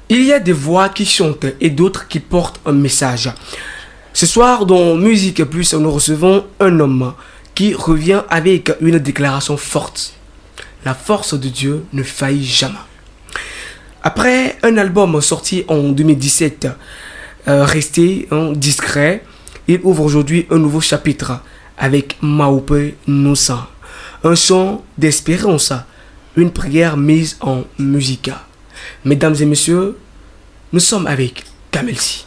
Il y a des voix qui chantent et d'autres qui portent un message. Ce soir, dans Musique Plus, nous recevons un homme qui revient avec une déclaration forte. La force de Dieu ne faillit jamais. Après un album sorti en 2017, resté discret, il ouvre aujourd'hui un nouveau chapitre avec Maope Noussa. Un chant d'espérance, une prière mise en musique. Mesdames et messieurs, nous sommes avec Kamel Sy.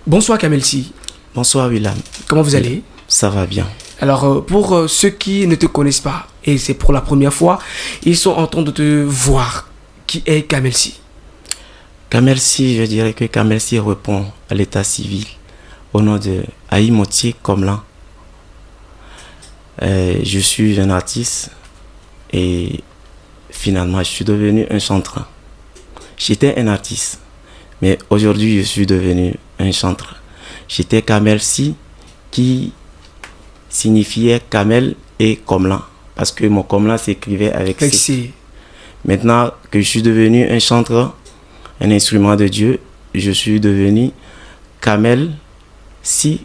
Bonsoir Kamel Sy. Bonsoir Willam. Comment vous allez? Ça va bien. Alors pour ceux qui ne te connaissent pas, et c'est pour la première fois, ils sont en train de te voir. Qui est Kamel Sy? Kamel Sy, je dirais que Kamel Sy répond à l'état civil au nom de Aïmotier Komlan. Je suis un artiste et finalement je suis devenu un chanteur. J'étais un artiste, mais aujourd'hui je suis devenu un chanteur. J'étais Kamel Sy qui signifiait Kamel et Komlan parce que mon Komlan s'écrivait avec C. Maintenant que je suis devenu un chanteur, un instrument de Dieu, je suis devenu Kamel Sy,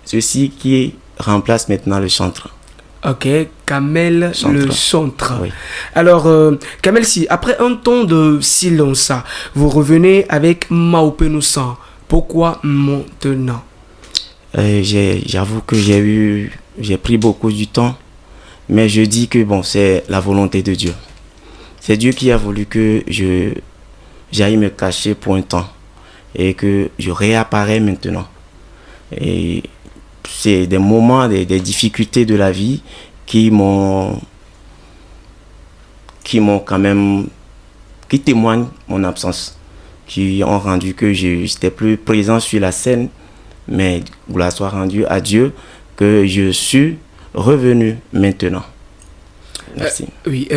ceci qui remplace maintenant le chanteur. Ok, Kamel le chanteur. Oui. Alors, Kamel Sy, après un temps de silence, vous revenez avec Maope Noussa. Pourquoi maintenant? J'avoue que j'ai pris beaucoup du temps, mais je dis que bon, c'est la volonté de Dieu. C'est Dieu qui a voulu que j'aille me cacher pour un temps et que je réapparais maintenant. Et c'est des moments, des difficultés de la vie qui témoignent mon absence, qui ont rendu que je n'étais plus présent sur la scène, mais gloire soit rendue à Dieu que je suis revenu maintenant. Merci. Oui,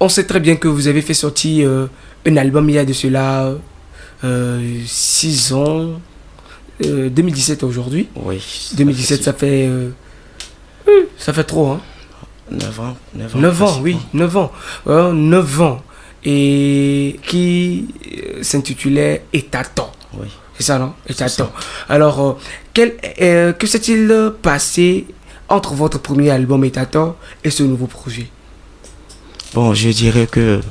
on sait très bien que vous avez fait sortir un album il y a de cela 6 ans, 2017 aujourd'hui. Oui. 2017, ça fait trop, hein? 9 ans. 9 ans, oui, 9 ans. 9 ans. Et qui s'intitulait État-temps. Oui. C'est ça, non? État-temps. Alors, que s'est-il passé entre votre premier album État-temps et ce nouveau projet? Bon, je dirais que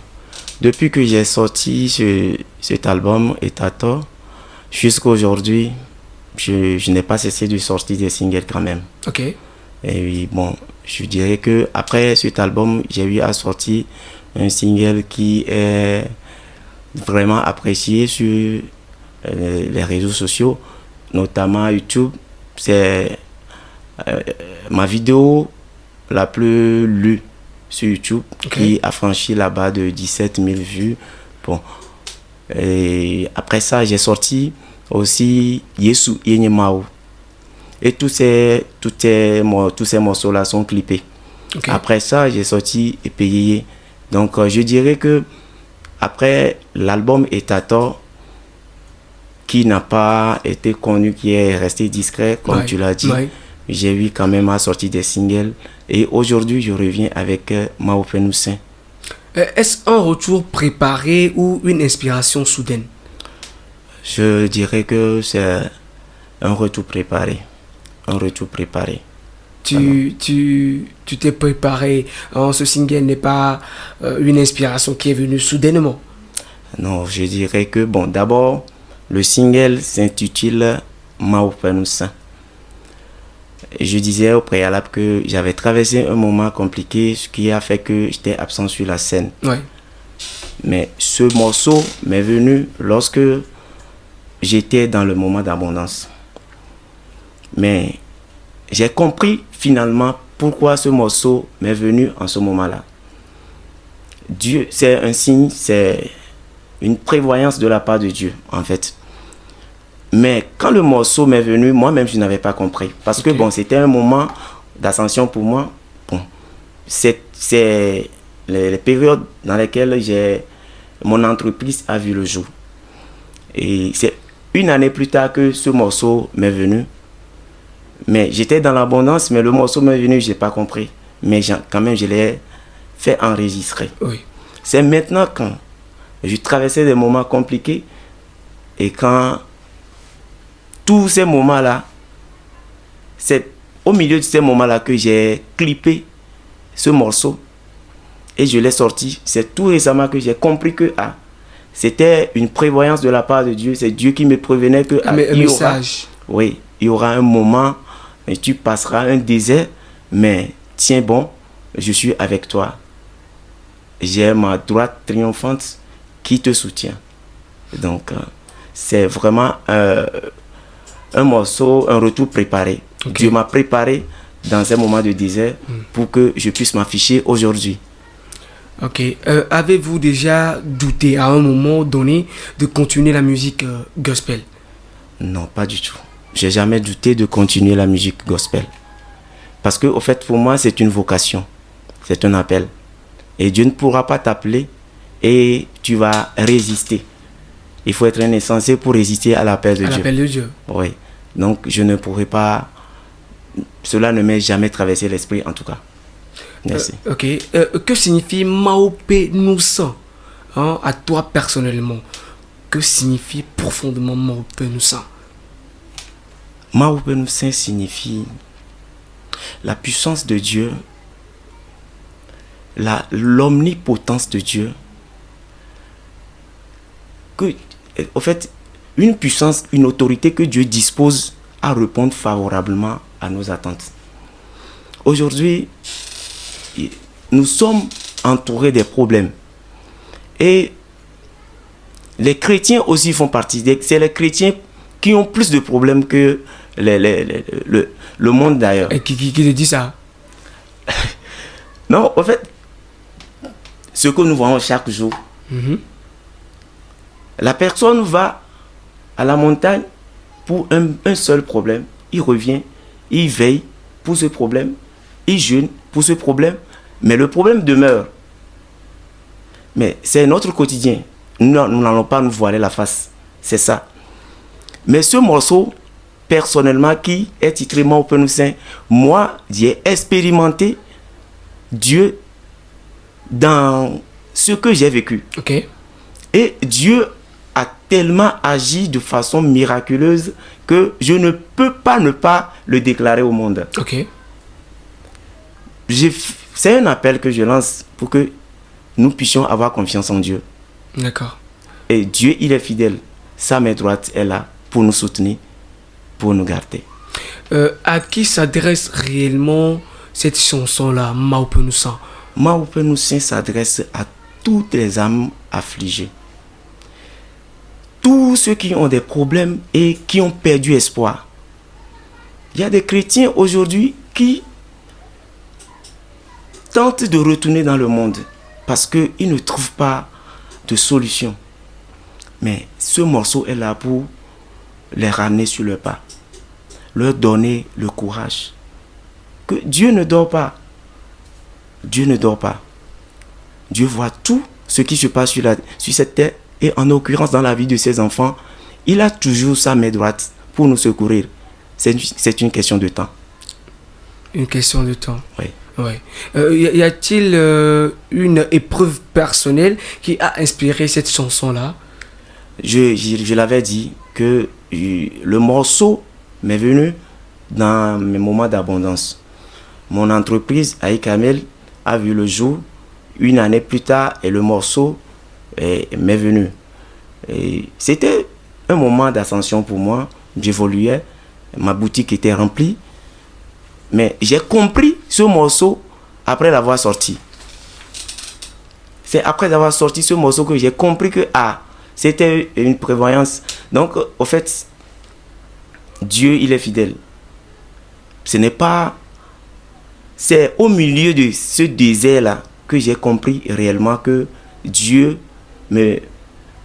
depuis que j'ai sorti cet album État-temps, jusqu'à aujourd'hui, je n'ai pas cessé de sortir des singles quand même. Ok. Et oui, bon, je dirais que après cet album, j'ai eu à sortir un single qui est vraiment apprécié sur les réseaux sociaux, notamment YouTube. C'est ma vidéo la plus lue sur YouTube, qui a franchi là-bas de 17 000 vues. Bon. Et après ça, j'ai sorti aussi Yesu Yenyemao. Et tous ces morceaux-là sont clippés. Okay. Après ça, j'ai sorti Epeyeye. Donc, je dirais que après l'album État-temps, qui n'a pas été connu, qui est resté discret, comme tu l'as dit, j'ai eu quand même à sortir des singles. Et aujourd'hui, je reviens avec Maope Noussa. Est-ce un retour préparé ou une inspiration soudaine? Je dirais que c'est un retour préparé. Un retour préparé. Tu t'es préparé. Ce single n'est pas une inspiration qui est venue soudainement. Non, je dirais que, bon, d'abord, le single s'intitule Maope Noussa. Je disais au préalable que j'avais traversé un moment compliqué, ce qui a fait que j'étais absent sur la scène. Ouais. Mais ce morceau m'est venu lorsque j'étais dans le moment d'abondance. Mais j'ai compris finalement pourquoi ce morceau m'est venu en ce moment-là. Dieu, c'est un signe, c'est une prévoyance de la part de Dieu, en fait. Mais quand le morceau m'est venu, moi-même, je n'avais pas compris. Parce que, bon, c'était un moment d'ascension pour moi. Bon, c'est les périodes dans lesquelles mon entreprise a vu le jour. Et c'est une année plus tard que ce morceau m'est venu. Mais j'étais dans l'abondance, mais le morceau m'est venu, je n'ai pas compris. Mais quand même, je l'ai fait enregistrer. Oui. C'est maintenant quand je traversais des moments compliqués et quand tous ces moments-là, c'est au milieu de ces moments-là que j'ai clippé ce morceau et je l'ai sorti. C'est tout récemment que j'ai compris que c'était une prévoyance de la part de Dieu. C'est Dieu qui me prévenait que Un message. Oui, il y aura un moment et tu passeras un désert, mais tiens bon, je suis avec toi. J'ai ma droite triomphante qui te soutient. Donc, c'est vraiment un morceau, un retour préparé. Okay. Dieu m'a préparé dans un moment de désert pour que je puisse m'afficher aujourd'hui. Ok. Avez-vous déjà douté à un moment donné de continuer la musique gospel? Non, pas du tout. J'ai jamais douté de continuer la musique gospel. Parce que, au fait, pour moi, c'est une vocation. C'est un appel. Et Dieu ne pourra pas t'appeler et tu vas résister. Il faut être un insensé pour résister à l'appel de Dieu. À l'appel de Dieu. Oui. Donc, je ne pourrai pas... Cela ne m'est jamais traversé l'esprit, en tout cas. Merci. Ok. Que signifie Maope Noussa à toi personnellement? Que signifie profondément Maope Noussa? Maope Noussa signifie la puissance de Dieu, l'omnipotence de Dieu. En fait, une puissance, une autorité que Dieu dispose à répondre favorablement à nos attentes. Aujourd'hui, nous sommes entourés des problèmes. Et les chrétiens aussi font partie. C'est les chrétiens qui ont plus de problèmes que le monde d'ailleurs. Et qui te dit ça? Non, en fait, ce que nous voyons chaque jour, la personne va à la montagne pour un seul problème. Il revient, il veille pour ce problème, il jeûne pour ce problème, mais le problème demeure. Mais c'est notre quotidien. Nous n'allons pas nous voiler la face. C'est ça. Mais ce morceau, personnellement, qui est titré Maope Noussa, moi, j'ai expérimenté Dieu dans ce que j'ai vécu. Ok. Et Dieu a tellement agi de façon miraculeuse que je ne peux pas ne pas le déclarer au monde. Ok. C'est un appel que je lance pour que nous puissions avoir confiance en Dieu. D'accord. Et Dieu, il est fidèle. Sa main droite est là pour nous soutenir, pour nous garder. À qui s'adresse réellement cette chanson-là, Maope Noussa? Maope Noussa s'adresse à toutes les âmes affligées. Tous ceux qui ont des problèmes et qui ont perdu espoir. Il y a des chrétiens aujourd'hui qui tentent de retourner dans le monde parce qu'ils ne trouvent pas de solution. Mais ce morceau est là pour les ramener sur le pas, leur donner le courage. Que Dieu ne dort pas. Dieu ne dort pas. Dieu voit tout ce qui se passe sur cette terre et en l'occurrence dans la vie de ses enfants. Il a toujours sa main droite pour nous secourir. C'est une question de temps. Une question de temps. Oui. Ouais. Y a-t-il une épreuve personnelle qui a inspiré cette chanson-là? Je l'avais dit que le morceau m'est venu dans mes moments d'abondance. Mon entreprise, Aïe Kamel, a vu le jour une année plus tard et le morceau m'est venu. C'était un moment d'ascension pour moi. J'évoluais, ma boutique était remplie. Mais j'ai compris ce morceau après l'avoir sorti. C'est après avoir sorti ce morceau que j'ai compris que c'était une prévoyance. Donc, au fait, Dieu, il est fidèle. C'est au milieu de ce désert-là que j'ai compris réellement que Dieu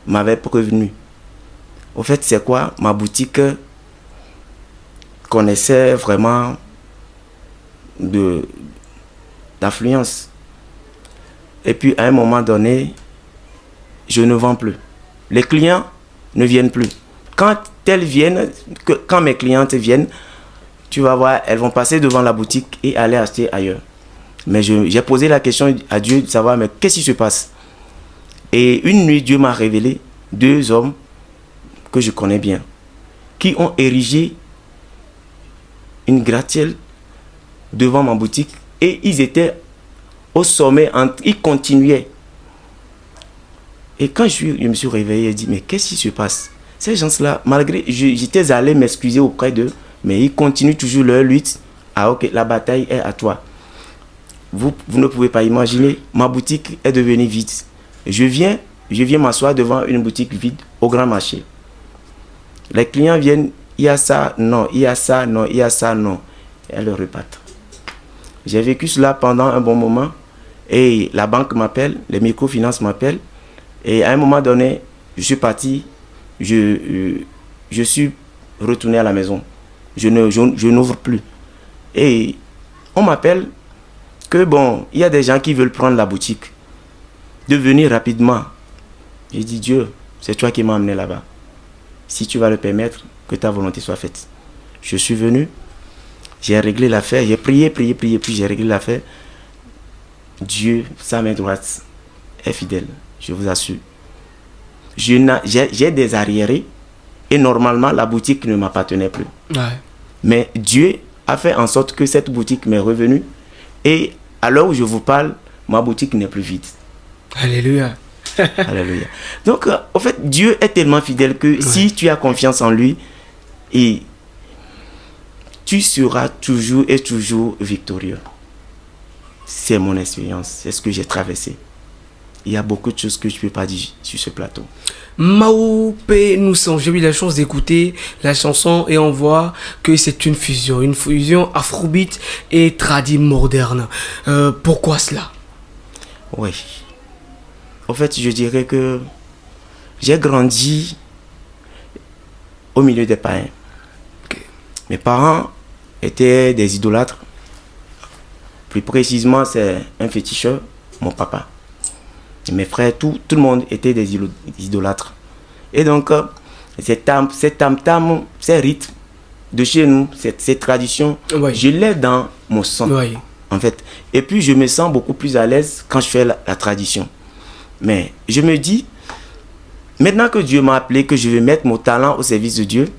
m'avait prévenu. Au fait, c'est quoi? Ma boutique connaissait vraiment d'affluence. Et puis, à un moment donné, je ne vends plus. Les clients ne viennent plus. Quand elles viennent, quand mes clientes viennent, tu vas voir, elles vont passer devant la boutique et aller acheter ailleurs. Mais j'ai posé la question à Dieu de savoir, mais qu'est-ce qui se passe? Et une nuit, Dieu m'a révélé 2 hommes que je connais bien, qui ont érigé une gratte-ciel devant ma boutique et ils étaient au sommet, ils continuaient. Et quand je me suis réveillé, j'ai dit, mais qu'est-ce qui se passe? Ces gens-là, malgré, j'étais allé m'excuser auprès d'eux, mais ils continuent toujours leur lutte. Ah ok, la bataille est à toi. Vous ne pouvez pas imaginer, ma boutique est devenue vide. Je viens m'asseoir devant une boutique vide au grand marché. Les clients viennent, il y a ça, non, il y a ça, non, il y a ça, non. Et elles le repartent. J'ai vécu cela pendant un bon moment et la banque m'appelle, les microfinances m'appellent et à un moment donné, je suis parti, je suis retourné à la maison. Je n'ouvre plus. Et on m'appelle que bon, il y a des gens qui veulent prendre la boutique, de venir rapidement. J'ai dit, Dieu, c'est toi qui m'as amené là-bas. Si tu vas le permettre, que ta volonté soit faite. Je suis venu, j'ai réglé l'affaire, j'ai prié, puis j'ai réglé l'affaire. Dieu, sa main droite, est fidèle, je vous assure. J'ai des arriérés et normalement la boutique ne m'appartenait plus. Ouais. Mais Dieu a fait en sorte que cette boutique m'est revenue et à l'heure où je vous parle, ma boutique n'est plus vide. Alléluia. Alléluia. Donc, en fait, Dieu est tellement fidèle que si tu as confiance en lui, et tu seras toujours et toujours victorieux. C'est mon expérience, c'est ce que j'ai traversé. Il y a beaucoup de choses que je ne peux pas dire sur ce plateau. Maoupe nous sommes. J'ai eu la chance d'écouter la chanson et on voit que c'est une fusion afrobeat et tradi moderne. Pourquoi cela? Oui. En fait, je dirais que j'ai grandi au milieu des païens. Okay. Mes parents étaient des idolâtres. Plus précisément, c'est un féticheur, mon papa. Et mes frères, tout le monde était des idolâtres. Et donc, ces tam-tam, ces rythmes de chez nous, ces traditions, je l'ai dans mon sang, en fait. Et puis, je me sens beaucoup plus à l'aise quand je fais la tradition. Mais je me dis, maintenant que Dieu m'a appelé, que je vais mettre mon talent au service de Dieu,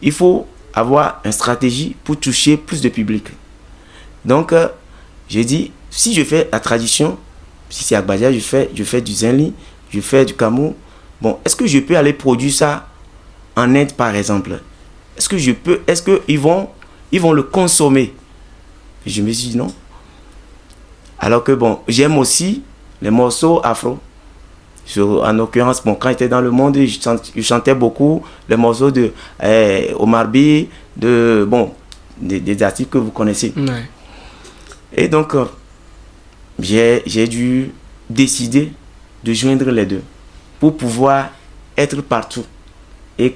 il faut avoir une stratégie pour toucher plus de public. Donc, j'ai dit, si je fais la tradition, si c'est Agbadia, je fais du Zinli, je fais du Kamou. Bon, est-ce que je peux aller produire ça en Inde, par exemple? Est-ce qu'ils vont le consommer? Et je me suis dit non. Alors que bon, j'aime aussi les morceaux afro. En l'occurrence, bon, quand j'étais dans le monde, je chantais beaucoup les morceaux de Omar B, des artistes que vous connaissez. Ouais. Et donc, j'ai dû décider de joindre les deux pour pouvoir être partout et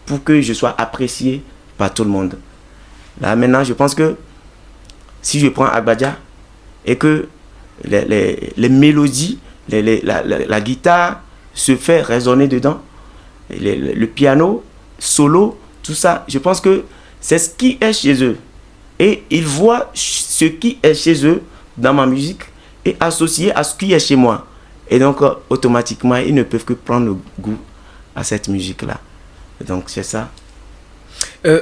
pour que je sois apprécié par tout le monde. Là, maintenant, je pense que si je prends Agbadia et que les mélodies, la guitare se fait résonner dedans, le piano, solo, tout ça, je pense que c'est ce qui est chez eux. Et ils voient ce qui est chez eux dans ma musique et associé à ce qui est chez moi. Et donc, automatiquement, ils ne peuvent que prendre le goût à cette musique-là. Donc, c'est ça.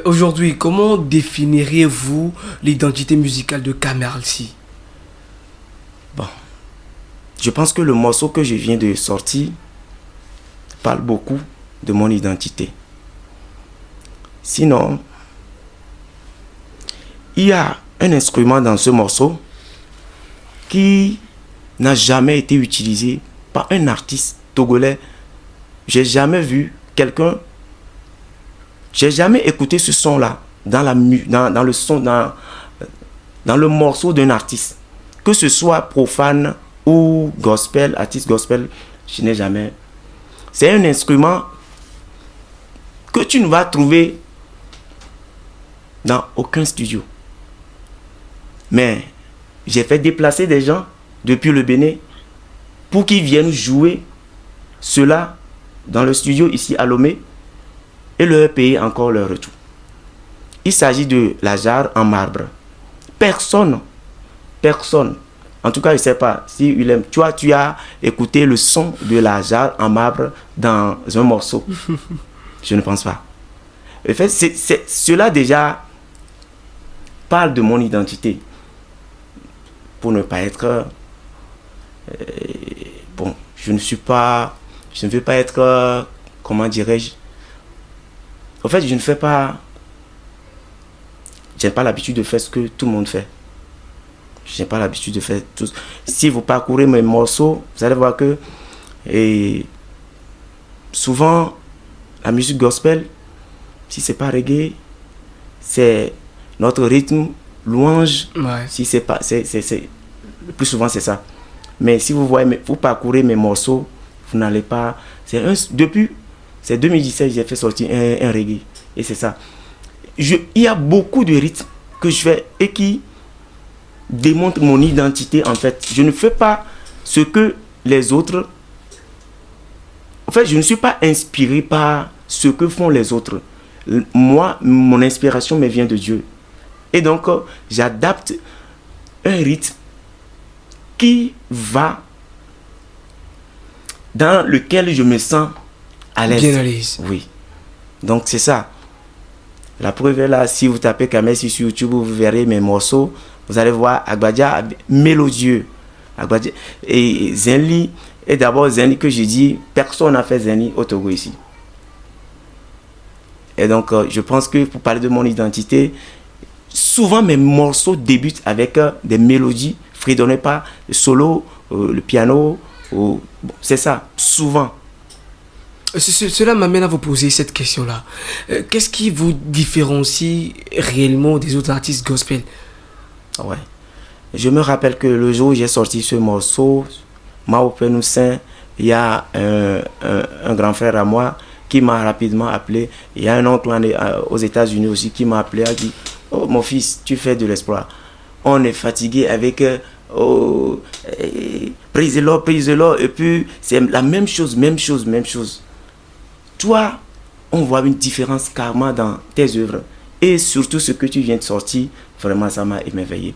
Aujourd'hui, comment définiriez-vous l'identité musicale de Kamerl Sy? Bon, je pense que le morceau que je viens de sortir parle beaucoup de mon identité. Sinon, il y a un instrument dans ce morceau qui n'a jamais été utilisé par un artiste togolais. J'ai jamais vu quelqu'un, j'ai jamais écouté ce son-là dans le morceau d'un artiste. Que ce soit profane ou gospel, artiste gospel, je n'ai jamais. C'est un instrument que tu ne vas trouver dans aucun studio. Mais j'ai fait déplacer des gens depuis le Bénin pour qu'ils viennent jouer cela dans le studio ici à Lomé et leur payer encore leur retour. Il s'agit de la jarre en marbre. Personne, en tout cas je ne sais pas si Willem, tu as écouté le son de la jarre en marbre dans un morceau. Je ne pense pas. En fait, cela déjà parle de mon identité. Pour ne pas être... bon, je ne veux pas être... comment dirais-je? En fait, je n'ai pas l'habitude de faire ce que tout le monde fait. Je n'ai pas l'habitude de faire tout. Si vous parcourez mes morceaux, vous allez voir que souvent, la musique gospel, si c'est pas reggae, c'est notre rythme, louange. Ouais. Si c'est pas, le plus souvent c'est ça. Mais si vous parcourez mes morceaux, vous n'allez pas. Depuis 2017, j'ai fait sortir un reggae et c'est ça. Il y a beaucoup de rythmes que je fais et qui démontrent mon identité en fait. Je ne fais pas ce que les autres. En fait, je ne suis pas inspiré par ce que font les autres. Moi, mon inspiration me vient de Dieu. Et donc, j'adapte un rythme qui va dans lequel je me sens à l'aise. Bien à l'aise. Oui. Donc, c'est ça. La preuve est là. Si vous tapez Kamesi sur YouTube, vous verrez mes morceaux. Vous allez voir Agbadia mélodieux. Agbadia et Zenly. Et d'abord, Zenly que j'ai dit, personne n'a fait Zenly au Togo ici. Et donc, je pense que pour parler de mon identité, souvent mes morceaux débutent avec des mélodies fredonnées par le solo, le piano. Bon, c'est ça, souvent. Cela m'amène à vous poser cette question-là. Qu'est-ce qui vous différencie réellement des autres artistes gospel? Ouais. Je me rappelle que le jour où j'ai sorti ce morceau, Mao Penoussin, il y a un grand frère à moi qui m'a rapidement appelé. Il y a un oncle aux États-Unis aussi qui m'a appelé, a dit oh, mon fils, tu fais de l'espoir. On est fatigué avec prise-le, et puis c'est la même chose. Toi, on voit une différence carrément dans tes œuvres. Et surtout ce que tu viens de sortir, vraiment ça m'a émerveillé.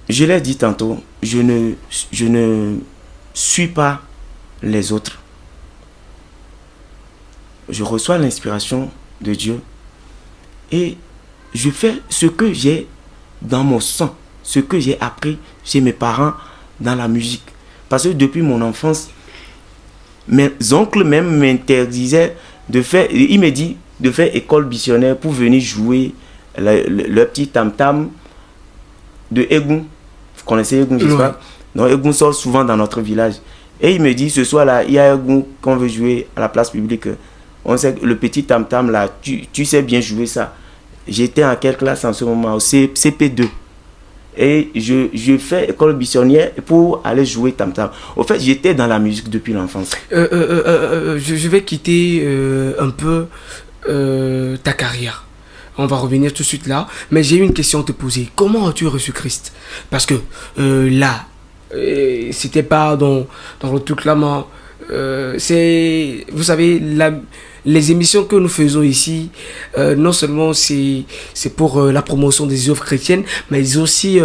Je l'ai dit tantôt, je ne suis pas les autres. Je reçois l'inspiration de Dieu et je fais ce que j'ai dans mon sang, ce que j'ai appris chez mes parents dans la musique. Parce que depuis mon enfance, mes oncles même m'interdisaient de faire, il me dit de faire école missionnaire pour venir jouer le petit tam-tam de Egoun. Vous connaissez Egoun, j'espère? Oui. Donc Egoun sort souvent dans notre village. Et il me dit, ce soir-là, il y a Egoun qu'on veut jouer à la place publique. On sait que le petit tam-tam là, tu sais bien jouer ça. J'étais en quelle classe en ce moment? Au CP2. Et je fais école missionnaire pour aller jouer tam-tam. Au fait, j'étais dans la musique depuis l'enfance. Je vais quitter un peu ta carrière. On va revenir tout de suite là. Mais j'ai une question à te poser. Comment as-tu reçu Christ? Parce que là, c'était pas dans le truc là, c'est, vous savez, les émissions que nous faisons ici, non seulement c'est pour la promotion des œuvres chrétiennes, mais aussi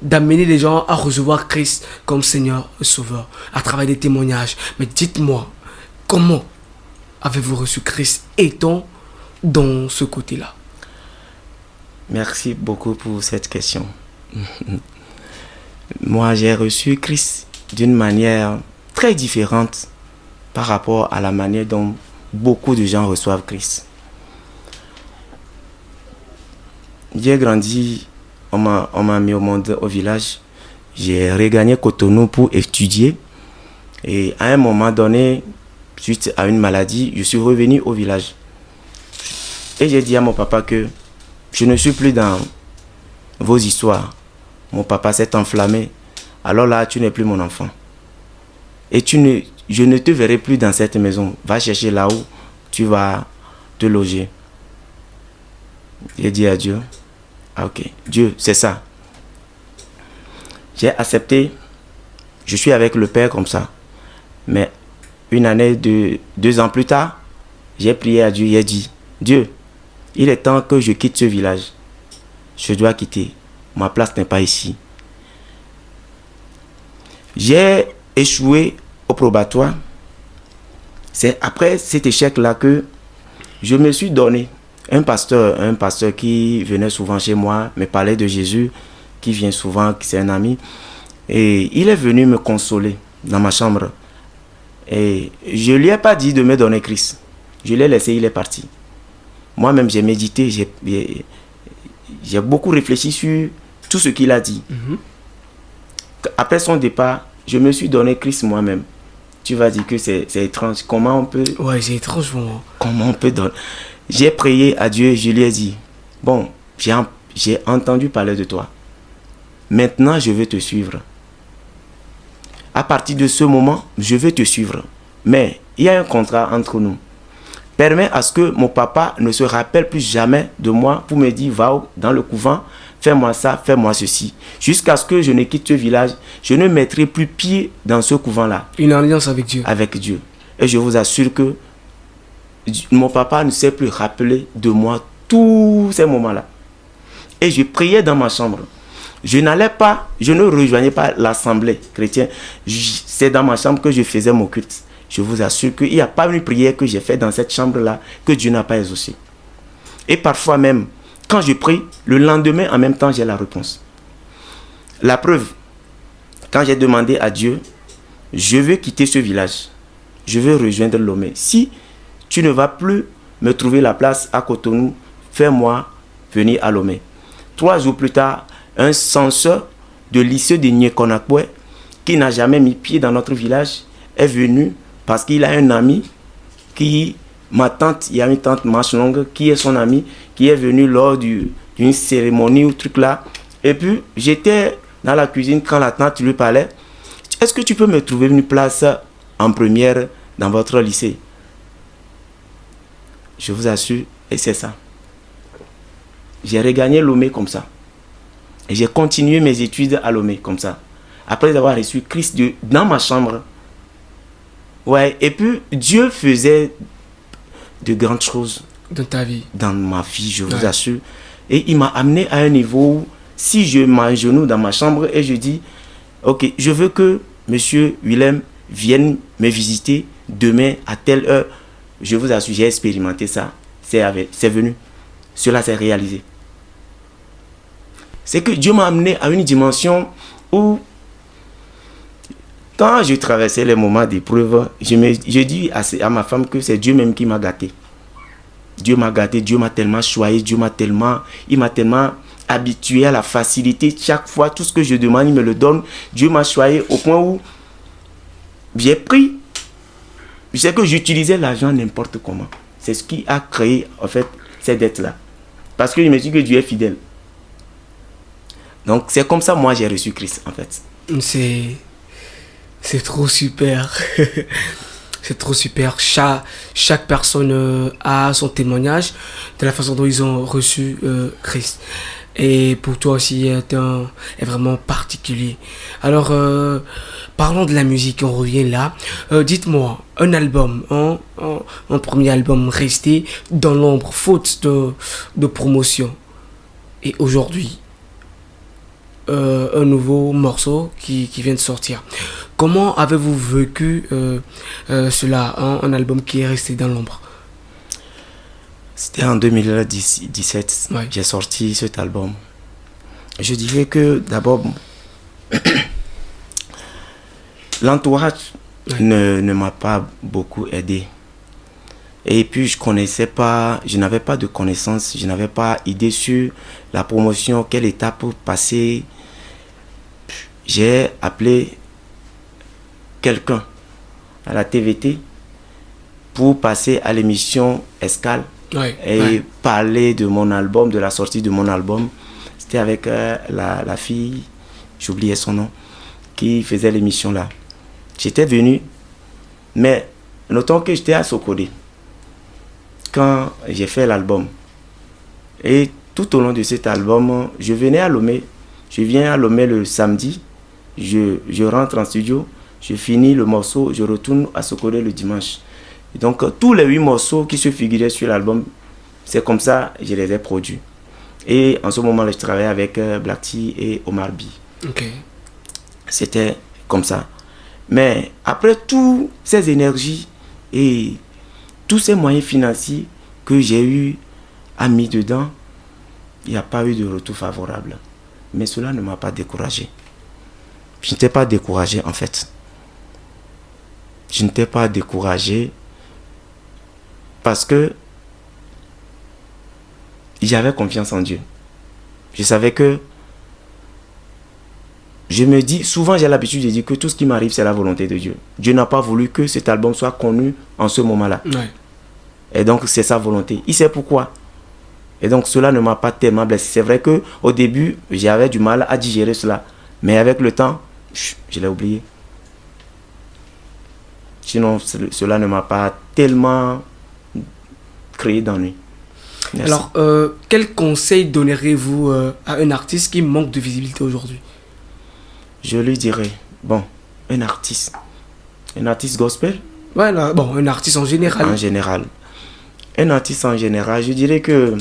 d'amener les gens à recevoir Christ comme Seigneur et Sauveur, à travers des témoignages. Mais dites-moi, comment avez-vous reçu Christ étant dans ce côté-là? Merci beaucoup pour cette question. Moi, j'ai reçu Christ d'une manière très différente par rapport à la manière dont beaucoup de gens reçoivent Christ. J'ai grandi, on m'a mis au monde au village. J'ai regagné Cotonou pour étudier. Et à un moment donné, suite à une maladie, je suis revenu au village. Et j'ai dit à mon papa que je ne suis plus dans vos histoires. Mon papa s'est enflammé. Alors là, tu n'es plus mon enfant. Et je ne te verrai plus dans cette maison. Va chercher là où tu vas te loger. J'ai dit à Dieu, ah ok, Dieu, c'est ça. J'ai accepté Je suis avec le Père comme ça. Mais une année, 2 ans plus tard, j'ai prié à Dieu, j'ai dit, Dieu, il est temps que je quitte ce village. Je dois quitter. Ma place n'est pas ici. J'ai échoué au probatoire. C'est après cet échec-là que je me suis donné. Un pasteur qui venait souvent chez moi, me parlait de Jésus, qui vient souvent, c'est un ami. Et il est venu me consoler dans ma chambre. Et je ne lui ai pas dit de me donner Christ. Je l'ai laissé, il est parti. Moi-même, j'ai médité, j'ai beaucoup réfléchi sur tout ce qu'il a dit. Après son départ, je me suis donné Christ moi-même. Tu vas dire que c'est étrange. Comment on peut... Ouais, c'est étrange pour moi. Comment on peut donner... J'ai prié à Dieu et je lui ai dit, bon, j'ai entendu parler de toi. Maintenant, je veux te suivre. À partir de ce moment, je veux te suivre. Mais il y a un contrat entre nous. Permets à ce que mon papa ne se rappelle plus jamais de moi pour me dire, va dans le couvent, fais-moi ça, fais-moi ceci. Jusqu'à ce que je ne quitte ce village, je ne mettrai plus pied dans ce couvent-là. Une alliance avec Dieu. Avec Dieu. Et je vous assure que mon papa ne s'est plus rappelé de moi tous ces moments-là. Et je priais dans ma chambre. Je ne rejoignais pas l'assemblée chrétienne. C'est dans ma chambre que je faisais mon culte. Je vous assure qu'il n'y a pas une prière que j'ai faite dans cette chambre-là que Dieu n'a pas exaucée. Et parfois même, quand je prie, le lendemain, en même temps, j'ai la réponse. La preuve, quand j'ai demandé à Dieu, je veux quitter ce village. Je veux rejoindre Lomé. Si tu ne vas plus me trouver la place à Cotonou, fais-moi venir à Lomé. 3 jours plus tard, un censeur de lycée de Nyekonakwe, qui n'a jamais mis pied dans notre village, est venu parce qu'il a un ami qui, ma tante, il y a une tante marche longue, qui est son ami, qui est venu lors d'une cérémonie ou truc là. Et puis, j'étais dans la cuisine quand la tante lui parlait. Est-ce que tu peux me trouver une place en première dans votre lycée? Je vous assure, et c'est ça. J'ai regagné Lomé comme ça. Et j'ai continué mes études à Lomé comme ça. Après avoir reçu Christ dans ma chambre. Ouais, et puis Dieu faisait de grandes choses. Dans ta vie. Dans ma vie, je vous assure. Et il m'a amené à un niveau où, si je m'agenouille dans ma chambre et je dis, ok, je veux que monsieur Willem vienne me visiter demain à telle heure. Je vous assure, j'ai expérimenté ça. C'est venu. Cela s'est réalisé. C'est que Dieu m'a amené à une dimension où, quand je traversais les moments d'épreuve, je dis à ma femme que c'est Dieu même qui m'a gâté. Dieu m'a gâté, Dieu m'a tellement choyé, il m'a tellement habitué à la facilité. Chaque fois, tout ce que je demande, il me le donne. Dieu m'a choyé au point où j'ai pris. Je sais que j'utilisais l'argent n'importe comment. C'est ce qui a créé, en fait, cette dette-là. Parce que je me dis que Dieu est fidèle. Donc, c'est comme ça, moi, j'ai reçu Christ, en fait. C'est trop super. C'est trop super. Chaque personne a son témoignage de la façon dont ils ont reçu Christ. Et pour toi aussi, est vraiment particulier. Alors, parlons de la musique, on revient là. Dites-moi, un album, un premier album resté dans l'ombre, faute de promotion. Et aujourd'hui, un nouveau morceau qui vient de sortir. Comment avez-vous vécu cela, un album qui est resté dans l'ombre? C'était en 2017, ouais. J'ai sorti cet album. Je dirais que d'abord, l'entourage ne m'a pas beaucoup aidé. Et puis je n'avais pas de connaissances, je n'avais pas idée sur la promotion, quelle étape passer. J'ai appelé quelqu'un à la TVT pour passer à l'émission Escale et parler de mon album, de la sortie de mon album. C'était avec la fille, j'oubliais son nom, qui faisait l'émission là. J'étais venu, mais notons que j'étais à Sokodé quand j'ai fait l'album. Et tout au long de cet album, je venais à Lomé. Je viens à Lomé le samedi je rentre en studio, je finis le morceau, je retourne à Sokodé le dimanche. Et donc, tous les 8 morceaux qui se figuraient sur l'album, c'est comme ça que je les ai produits. Et en ce moment-là, je travaillais avec Black T et Omar B. Ok. C'était comme ça. Mais après toutes ces énergies et tous ces moyens financiers que j'ai eu à mis dedans, il n'y a pas eu de retour favorable. Mais cela ne m'a pas découragé. Je n'étais pas découragé en fait. Je n'étais pas découragé parce que j'avais confiance en Dieu. Je savais que je me dis, souvent j'ai l'habitude de dire que tout ce qui m'arrive c'est la volonté de Dieu. Dieu n'a pas voulu que cet album soit connu en ce moment-là. Ouais. Et donc c'est sa volonté. Il sait pourquoi. Et donc cela ne m'a pas tellement blessé. C'est vrai qu'au début j'avais du mal à digérer cela. Mais avec le temps, je l'ai oublié. Sinon cela ne m'a pas tellement créé d'ennui. Merci. Alors, quel conseil donnerez-vous à un artiste qui manque de visibilité aujourd'hui? Je lui dirais, bon, un artiste gospel? Voilà, bon, un artiste en général. En général. Un artiste en général, je dirais que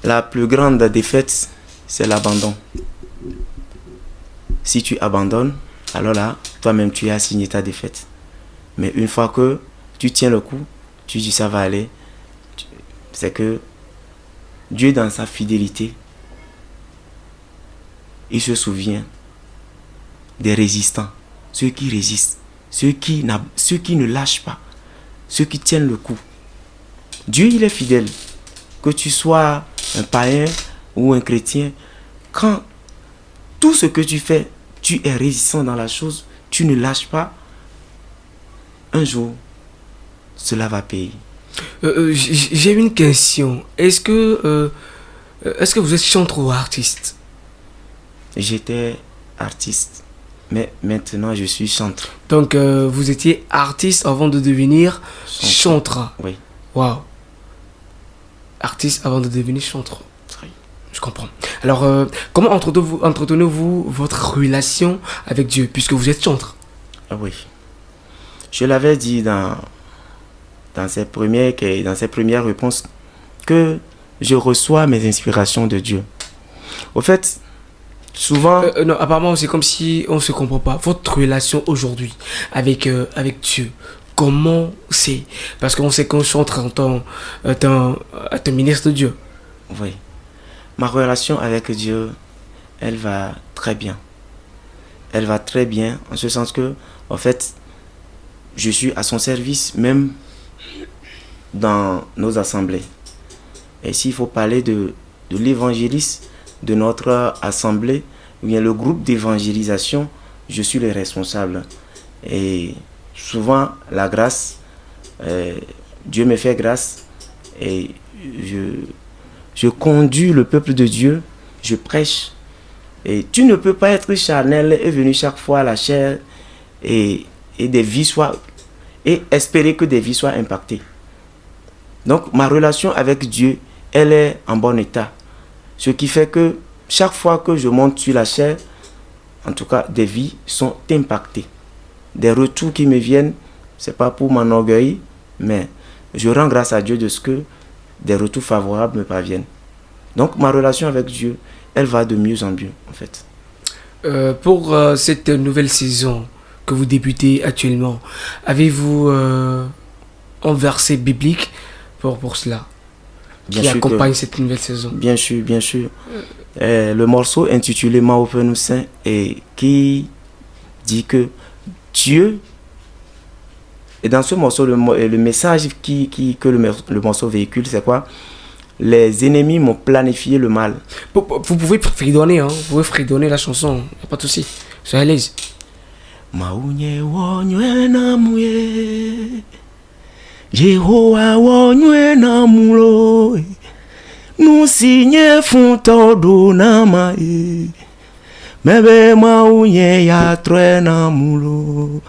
la plus grande défaite, c'est l'abandon. Si tu abandonnes, alors là, toi-même, tu as signé ta défaite. Mais une fois que tu tiens le coup, tu dis ça va aller, c'est que Dieu, dans sa fidélité, il se souvient des résistants, ceux qui résistent, ceux qui ne lâchent pas, ceux qui tiennent le coup. Dieu, il est fidèle. Que tu sois un païen ou un chrétien, quand tout ce que tu fais, tu es résistant dans la chose, tu ne lâches pas, un jour, cela va payer. J'ai une question. Est-ce que vous êtes chanteur ou artiste? J'étais artiste, mais maintenant je suis chanteur. Donc, vous étiez artiste avant de devenir chanteur. Oui. Waouh. Artiste avant de devenir chanteur. Oui. Je comprends. Alors, comment entretenez-vous votre relation avec Dieu puisque vous êtes chanteur? Ah oui. Je l'avais dit dans ses premières réponses que je reçois mes inspirations de Dieu. Au fait, souvent... non, apparemment, c'est comme si on ne se comprend pas. Votre relation aujourd'hui avec Dieu, comment c'est? Parce qu'on sait qu'un chanteur est un ministre de Dieu. Oui. Ma relation avec Dieu, elle va très bien. Elle va très bien en ce sens que, en fait, je suis à son service même dans nos assemblées. Et s'il faut parler de l'évangéliste de notre assemblée, ou bien le groupe d'évangélisation, je suis le responsable. Et souvent, la grâce, Dieu me fait grâce et je conduis le peuple de Dieu, je prêche. Et tu ne peux pas être charnel et venir chaque fois à la chair et des vies soient, et espérer que des vies soient impactées. Donc ma relation avec Dieu, elle est en bon état. Ce qui fait que chaque fois que je monte sur la chair, en tout cas des vies sont impactées. Des retours qui me viennent, c'est pas pour m'enorgueillir, mais je rends grâce à Dieu de ce que des retours favorables me parviennent. Donc ma relation avec Dieu, elle va de mieux en mieux en fait. Pour cette nouvelle saison que vous débutez actuellement, avez-vous un verset biblique pour cela qui accompagne cette nouvelle saison? Bien sûr, bien sûr. Le morceau intitulé Maopenou Saint et qui dit que Dieu, et dans ce morceau, le message que le morceau véhicule, c'est quoi? Les ennemis m'ont planifié le mal. Vous pouvez fredonner, hein? Vous pouvez fredonner la chanson, y a pas de souci. Soyez à l'aise. Maunye wonywe na muye Jehovah wonywe na mulo Nusinye funto na mae Mebe maunye ya tre na mulo.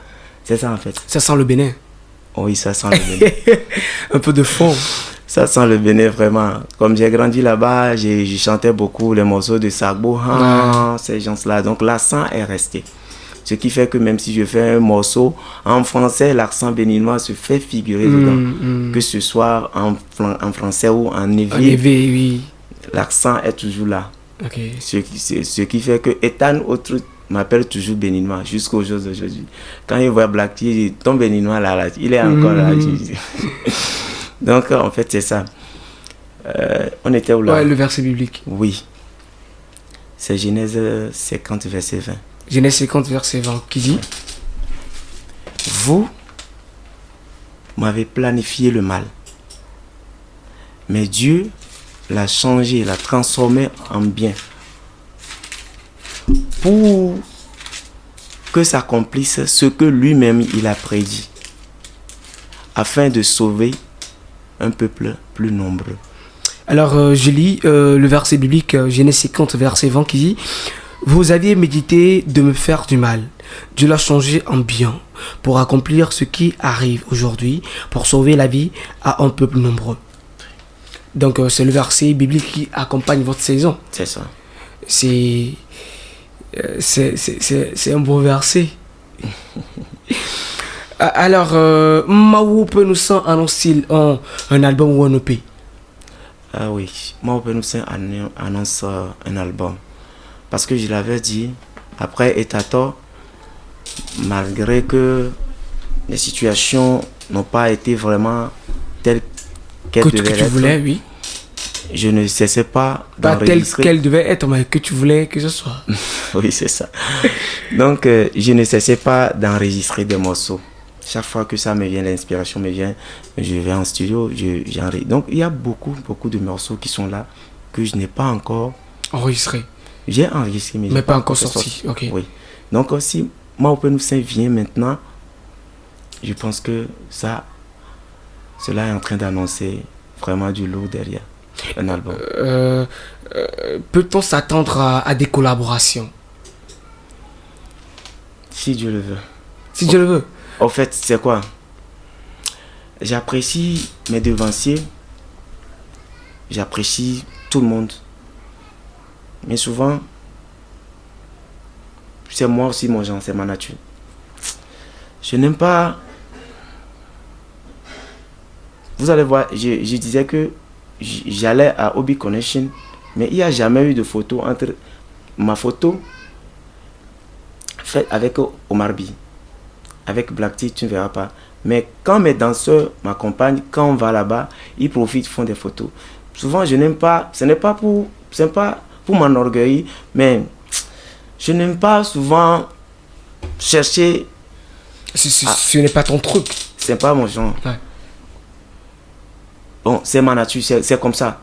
C'est ça en fait. Ça sent le Bénin. Oui, ça sent le Bénin. Un peu de fond. Ça sent le Bénin vraiment. Comme j'ai grandi là-bas, j'ai chantais beaucoup les morceaux de Sagbo, ces gens-là. Donc l'accent est resté. Ce qui fait que même si je fais un morceau en français, l'accent béninois se fait figurer dedans. Que ce soit en français ou en évier, oui. L'accent est toujours là. Okay. Ce qui fait que Ethan autre m'appelle toujours béninois jusqu'au jour d'aujourd'hui. Quand il voit Black T, il dit ton béninois là, il est encore là. Donc en fait c'est ça. On était où là? Ouais, le verset biblique. Oui. C'est Genèse 50 verset 20. Genèse 50 verset 20 qui dit: vous m'avez planifié le mal, mais Dieu l'a changé, l'a transformé en bien pour que s'accomplisse ce que lui-même il a prédit, afin de sauver un peuple plus nombreux. Alors je lis le verset biblique Genèse 50 verset 20 qui dit: vous aviez médité de me faire du mal. Dieu l'a changé en bien pour accomplir ce qui arrive aujourd'hui, pour sauver la vie à un peuple nombreux. Donc c'est le verset biblique qui accompagne votre saison. C'est ça. C'est un beau verset. Alors, Mao peut nous annoncer un album ou un EP? Ah oui, Mao peut nous annonce un album. Parce que je l'avais dit, après Etator, malgré que les situations n'ont pas été vraiment telles qu'elles devaient être. Que tu voulais, oui. Je ne cessais pas d'enregistrer. Pas telles qu'elles devaient être, mais que tu voulais que ce soit. Oui, c'est ça. Donc, je ne cessais pas d'enregistrer des morceaux. Chaque fois que ça me vient, l'inspiration me vient, je vais en studio, j'enregistre. Donc, il y a beaucoup de morceaux qui sont là que je n'ai pas encore enregistré. J'ai enregistré, mais pas encore sorti. Ok. Oui. Donc si Mao peut nous vient maintenant, je pense que cela est en train d'annoncer vraiment du lourd derrière un album. Peut-on s'attendre à des collaborations? Si Dieu le veut. Si Dieu le veut. En fait, c'est quoi? J'apprécie mes devanciers. J'apprécie tout le monde. Mais souvent, c'est moi aussi mon genre, c'est ma nature. Je n'aime pas... Vous allez voir, je disais que j'allais à Hobby Connection, mais il n'y a jamais eu de photo entre ma photo faite avec Omar B. Avec Black T, tu ne verras pas. Mais quand mes danseurs m'accompagnent, quand on va là-bas, ils profitent, font des photos. Souvent, je n'aime pas... Ce n'est pas pour m'enorgueillir, mais je n'aime pas souvent chercher... Ce n'est pas ton truc. C'est pas mon genre. Ouais. Bon, c'est ma nature, c'est comme ça.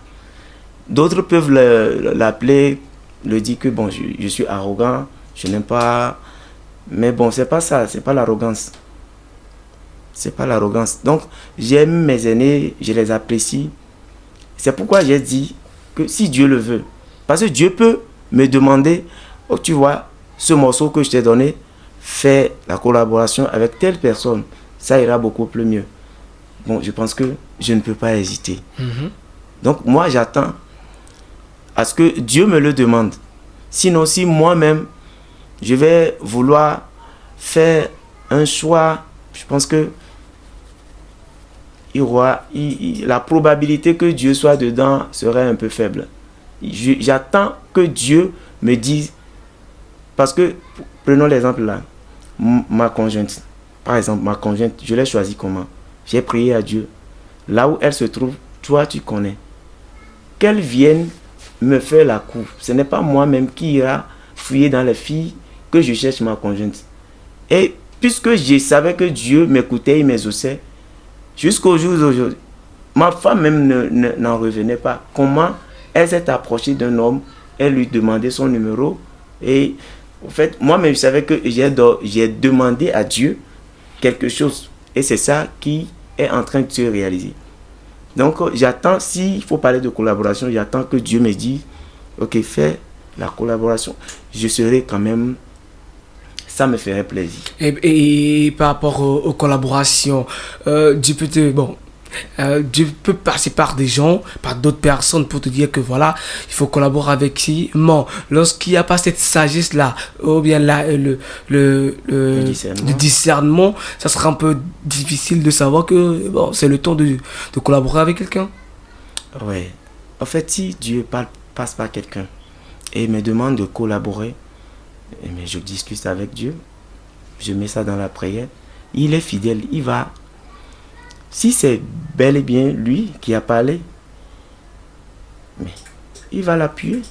D'autres peuvent l'appeler, le dire que bon, je suis arrogant, je n'aime pas... Mais bon, c'est pas ça, c'est pas l'arrogance. C'est pas l'arrogance. Donc, j'aime mes aînés, je les apprécie. C'est pourquoi j'ai dit que si Dieu le veut, parce que Dieu peut me demander, oh, tu vois, ce morceau que je t'ai donné, fais la collaboration avec telle personne. Ça ira beaucoup plus mieux. Bon, je pense que je ne peux pas hésiter. Donc, moi, j'attends à ce que Dieu me le demande. Sinon, si moi-même, je vais vouloir faire un choix, je pense que la probabilité que Dieu soit dedans serait un peu faible. J'attends que Dieu me dise, parce que, prenons l'exemple là, ma conjointe, par exemple, ma conjointe, je l'ai choisie comment? J'ai prié à Dieu. Là où elle se trouve, toi tu connais. Qu'elle vienne me faire la cour. Ce n'est pas moi-même qui ira fouiller dans les filles que je cherche ma conjointe. Et puisque je savais que Dieu m'écoutait, il m'exauçait, jusqu'au jour d'aujourd'hui, ma femme même n'en revenait pas. Comment elle s'est approchée d'un homme, elle lui demandait son numéro. Et en fait, moi-même, je savais que j'ai demandé à Dieu quelque chose. Et c'est ça qui est en train de se réaliser. Donc, j'attends, s'il faut parler de collaboration, j'attends que Dieu me dise, ok, fais la collaboration. Je serai quand même... Ça me ferait plaisir. Et par rapport aux collaborations, Dieu peut te... Bon, Dieu peut passer par des gens, par d'autres personnes pour te dire que voilà, il faut collaborer avec qui. Mais lorsqu'il n'y a pas cette sagesse-là, ou bien là, le discernement, ça sera un peu difficile de savoir que bon, c'est le temps de collaborer avec quelqu'un. Ouais. En fait, si Dieu passe par quelqu'un et me demande de collaborer, mais je discute avec Dieu, je mets ça dans la prière, il est fidèle, il va. Si c'est bel et bien lui qui a parlé, mais il va l'appuyer.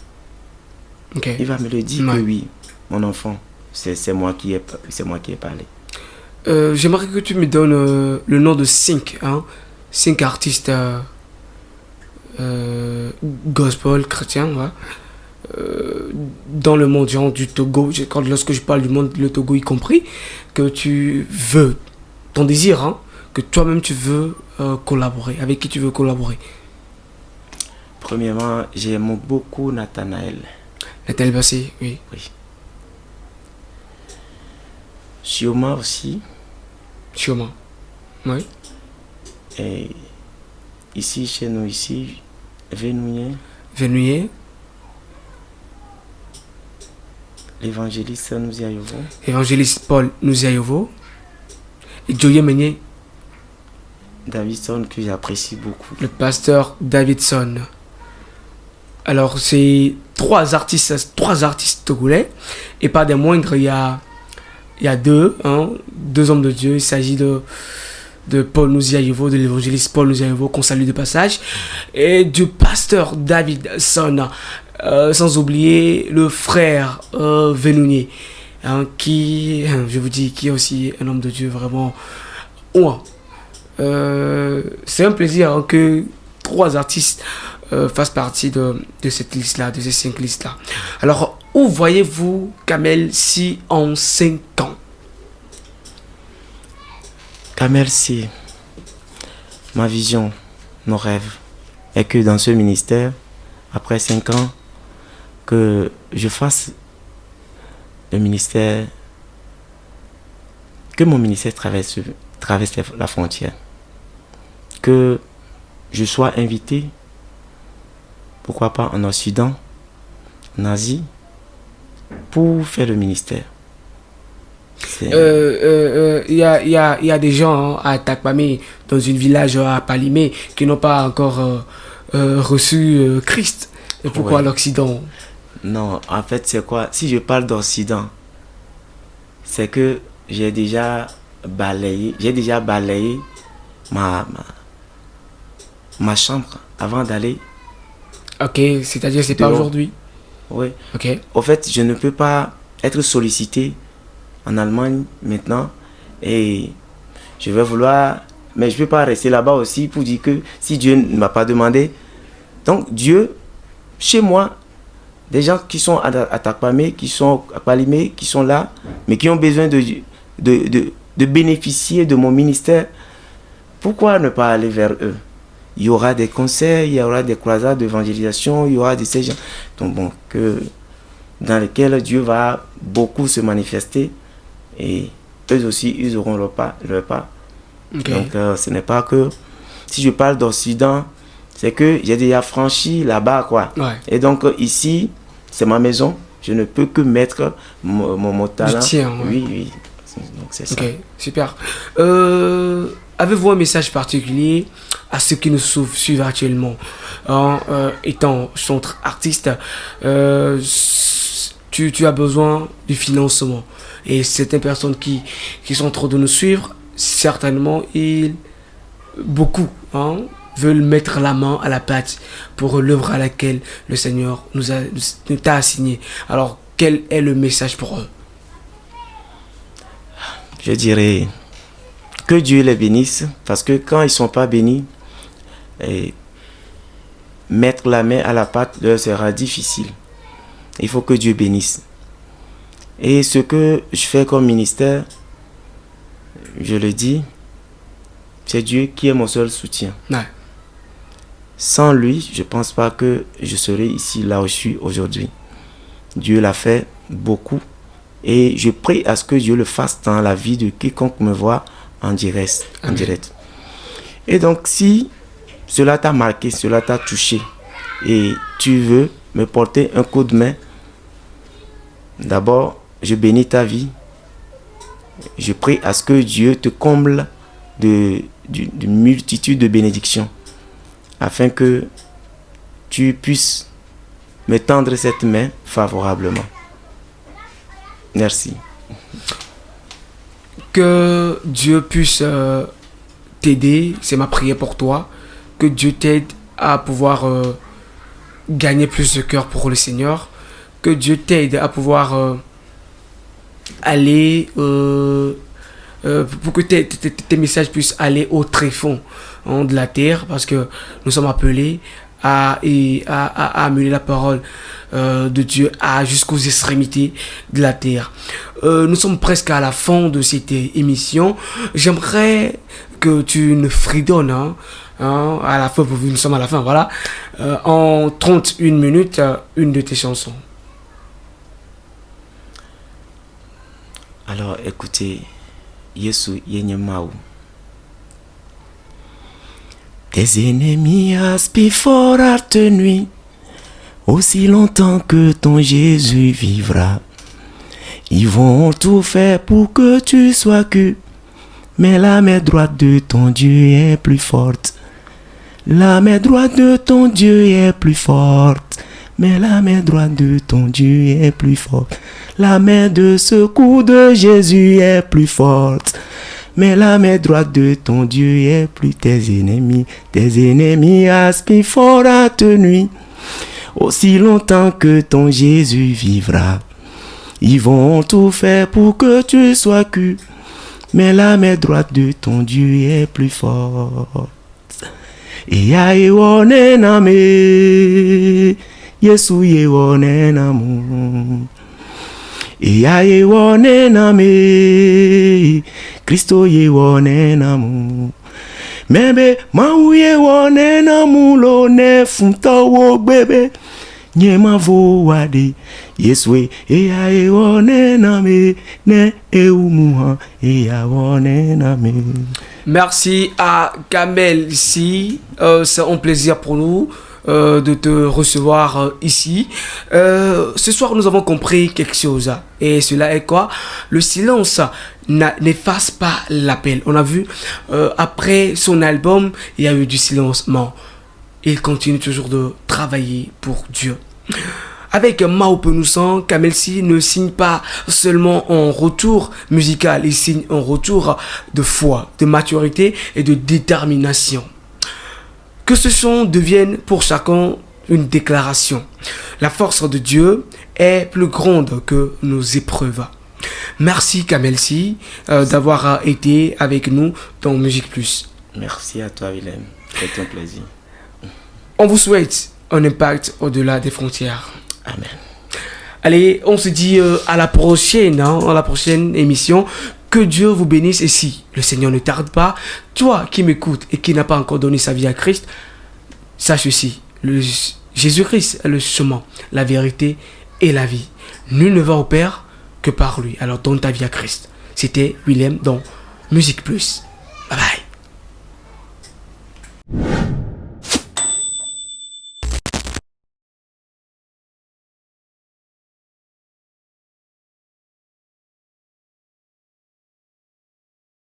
Okay. Il va me le dire que oui, mon enfant, c'est moi qui ai parlé. J'aimerais que tu me donnes le nom de 5 artistes gospel chrétien, dans le monde genre, du Togo. Lorsque je parle du monde, le Togo y compris, que tu veux, ton désir, que toi-même tu veux collaborer, avec qui tu veux collaborer. Premièrement, j'aime beaucoup Nathanaël. Nathanaël Bassé, oui. Chioma aussi. Chioma, oui. Et ici, chez nous, Venouillet. L'évangéliste Nouziayovo. Évangéliste Paul Nouziayovo. Et Joye Meunier. Davidson, que j'apprécie beaucoup. Le pasteur Davidson. Alors, c'est trois artistes togolais. Et pas des moindres, il y a deux hommes de Dieu. Il s'agit de Paul Nouziayovo, de l'évangéliste Paul Nouziayovo, qu'on salue de passage. Et du pasteur Davidson. Sans oublier le frère Venounier, qui, je vous dis, qui est aussi un homme de Dieu vraiment. C'est un plaisir que 3 artistes fassent partie de cette liste-là, de ces 5 listes-là. Alors, où voyez-vous Kamel Si en 5 ans? Kamel Si, ma vision, mon rêve, est que dans ce ministère, après 5 ans, que je fasse le ministère, que mon ministère traverse la frontière, que je sois invité, pourquoi pas en Occident, en Asie, pour faire le ministère. Il y a des gens à Takpamé, dans une village à Palimé, qui n'ont pas encore reçu Christ. Et pourquoi l'Occident? Non, en fait, c'est quoi? Si je parle d'Occident, c'est que j'ai déjà balayé ma chambre avant d'aller. Ok, c'est-à-dire c'est pas aujourd'hui. Oui. Ok. En fait, je ne peux pas être sollicité en Allemagne maintenant et je vais vouloir, mais je ne peux pas rester là-bas aussi pour dire que si Dieu ne m'a pas demandé. Donc Dieu, chez moi, des gens qui sont à Takpamé, qui sont à Palimé, qui sont là, mais qui ont besoin de bénéficier de mon ministère, pourquoi ne pas aller vers eux? Il y aura des concerts, il y aura des croisades d'évangélisation, il y aura des ces gens dans lesquels Dieu va beaucoup se manifester et eux aussi, ils auront leur part. Okay. Donc, ce n'est pas que... Si je parle d'Occident, c'est que j'ai déjà franchi là-bas, quoi. Ouais. Et donc, ici, c'est ma maison. Je ne peux que mettre mon talent. Du tien, ouais. Oui. Donc, c'est ça. Ok, super. Avez-vous un message particulier à ceux qui nous suivent actuellement? Étant chanteur artiste, tu as besoin du financement. Et certaines personnes qui sont en train de nous suivre, certainement, beaucoup veulent mettre la main à la pâte pour l'œuvre à laquelle le Seigneur nous t'a assigné. Alors, quel est le message pour eux? Je dirais que Dieu les bénisse, parce que quand ils ne sont pas bénis, mettre la main à la pâte leur sera difficile. Il faut que Dieu bénisse. Et ce que je fais comme ministère, je le dis, c'est Dieu qui est mon seul soutien. Ouais. Sans lui, je ne pense pas que je serais ici, là où je suis aujourd'hui. Dieu l'a fait beaucoup. Et je prie à ce que Dieu le fasse dans la vie de quiconque me voit en direct. Et donc, si cela t'a marqué, cela t'a touché, et tu veux me porter un coup de main, d'abord, je bénis ta vie. Je prie à ce que Dieu te comble d'une multitude de bénédictions, afin que tu puisses me tendre cette main favorablement. Merci. Que Dieu puisse t'aider, c'est ma prière pour toi. Que Dieu t'aide à pouvoir gagner plus de cœur pour le Seigneur. Que Dieu t'aide à pouvoir aller, pour que tes messages puissent aller au tréfonds de la terre, parce que nous sommes appelés à amener la parole de Dieu jusqu'aux extrémités de la terre. Nous sommes presque à la fin de cette émission. J'aimerais que tu nous fredonnes, à la fin, nous sommes à la fin, voilà, en 31 minutes, une de tes chansons. Alors écoutez, Yesu Yenyemaou. Tes ennemis aspirent fort à te nuire, aussi longtemps que ton Jésus vivra. Ils vont tout faire pour que tu sois que, mais la main droite de ton Dieu est plus forte. La main droite de ton Dieu est plus forte. Mais la main droite de ton Dieu est plus forte. La main de secours de Jésus est plus forte. Mais la main droite de ton Dieu est plus. Tes ennemis aspirent fort à te nuire, aussi longtemps que ton Jésus vivra. Ils vont tout faire pour que tu sois cu, mais la main droite de ton Dieu est plus forte. Et aïe name. Yesu yewone namu, iya yewone name, Kristo yewone namu, mebe mau yewone namu lo ne funtawo bebe, nyema vo wade, Yesu iya yewone name, ne eumuha iya wone name. Merci à Kamel ici, c'est un plaisir pour nous de te recevoir ici. Ce soir, nous avons compris quelque chose. Et cela est quoi? Le silence n'efface pas l'appel. On a vu, après son album, il y a eu du silencement. Il continue toujours de travailler pour Dieu. Avec Mao Penoussan, Kamel Si ne signe pas seulement un retour musical, il signe un retour de foi, de maturité et de détermination. Que ce son devienne pour chacun une déclaration. La force de Dieu est plus grande que nos épreuves. Merci Kamel Si d'avoir été avec nous dans Musique Plus. Merci à toi Willem, c'est un plaisir. On vous souhaite un impact au-delà des frontières. Amen. Allez, on se dit à la prochaine, à la prochaine émission. Que Dieu vous bénisse. Et si le Seigneur ne tarde pas, toi qui m'écoutes et qui n'a pas encore donné sa vie à Christ, sache ceci, Jésus-Christ est le chemin, la vérité et la vie. Nul ne va au Père que par lui. Alors donne ta vie à Christ. C'était Willem dans Musique Plus. Bye bye.